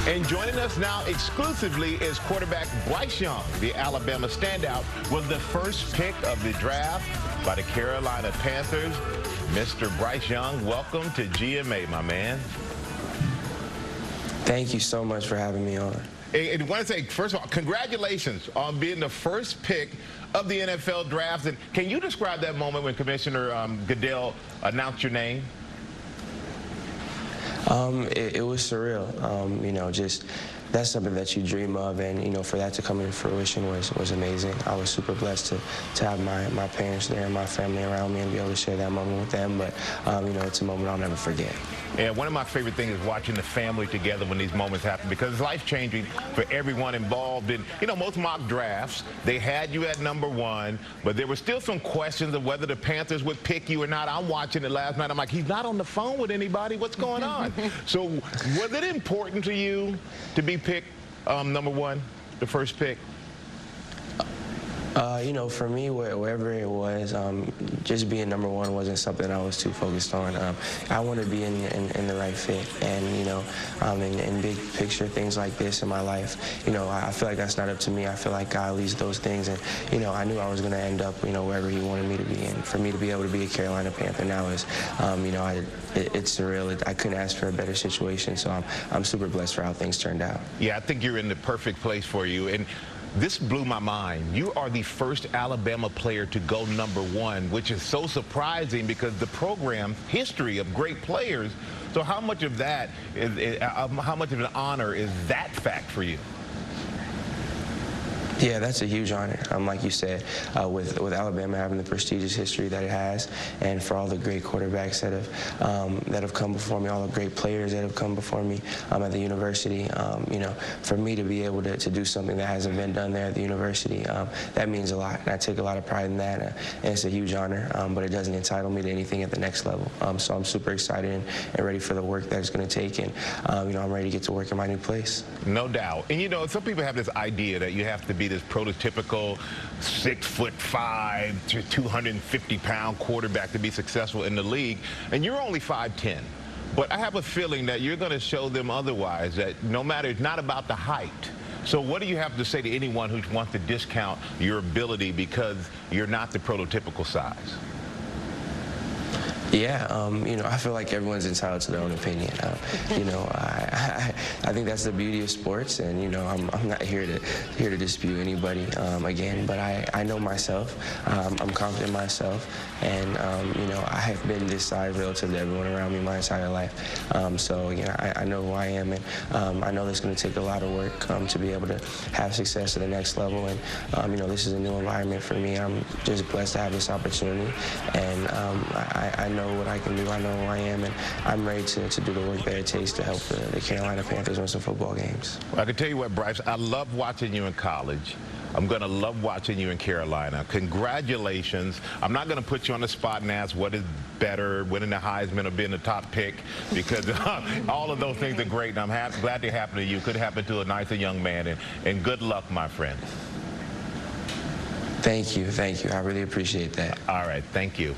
And joining us now exclusively is quarterback Bryce Young. The Alabama standout was the first pick of the draft by the Carolina Panthers. Mr. Bryce Young, welcome to GMA, my man. Thank you so much for having me on. And I want to say, first of all, congratulations on being the first pick of the NFL draft. And can you describe that moment when Commissioner Goodell announced your name? It was surreal. You know, just that's something that you dream of, and you know, for that to come into fruition was amazing. I was super blessed to have my parents there and my family around me and be able to share that moment with them. But you know, it's a moment I'll never forget. Yeah, one of my favorite things is watching the family together when these moments happen, because it's life-changing for everyone involved. And, you know, most mock drafts, they had you at #1, but there were still some questions of whether the Panthers would pick you or not. I'm watching it last night. I'm like, he's not on the phone with anybody. What's going on? So was it important to you to be picked #1, the first pick? You know, for me, wherever it was, just being #1 wasn't something I was too focused on. I want to be in the right fit, and you know, in big picture things like this in my life, you know, I feel like that's not up to me. I feel like God leads those things, and you know, I knew I was going to end up, you know, wherever He wanted me to be. And for me to be able to be a Carolina Panther now is, you know, it's surreal. I couldn't ask for a better situation, so I'm super blessed for how things turned out. Yeah, I think you're in the perfect place for you. And this blew my mind. You are the first Alabama player to go #1, which is so surprising because the program's history of great players. So how much of that how much of an honor is that fact for you? Yeah, that's a huge honor. Like you said, with Alabama having the prestigious history that it has, and for all the great quarterbacks that have come before me, all the great players that have come before me at the university, you know, for me to be able to do something that hasn't been done there at the university, that means a lot, and I take a lot of pride in that. And it's a huge honor, but it doesn't entitle me to anything at the next level. So I'm super excited and ready for the work that it's going to take, and you know, I'm ready to get to work in my new place. No doubt. And you know, some people have this idea that you have to be this prototypical 6'5" to 250-pound quarterback to be successful in the league, and you're only 5'10". But I have a feeling that you're going to show them otherwise, that no matter, it's not about the height. So what do you have to say to anyone who wants to discount your ability because you're not the prototypical size? Yeah, you know, I feel like everyone's entitled to their own opinion. You know, I think that's the beauty of sports, and you know, I'm not here to dispute anybody again. But I know myself. I'm confident in myself, and you know, I have been this size relative to everyone around me my entire life. So you know, I know who I am, and I know it's going to take a lot of work to be able to have success at the next level. And you know, this is a new environment for me. I'm just blessed to have this opportunity, and I know what I can do. I know who I am, and I'm ready to do the work that it takes to help the Carolina Panthers win some football games. Well, I can tell you what, Bryce, I love watching you in college. I'm going to love watching you in Carolina. Congratulations. I'm not going to put you on the spot and ask what is better, winning the Heisman or being the top pick, because all of those things are great, and I'm glad they happened to you. Could happen to a nicer young man, and good luck, my friend. Thank you. I really appreciate that. All right, thank you.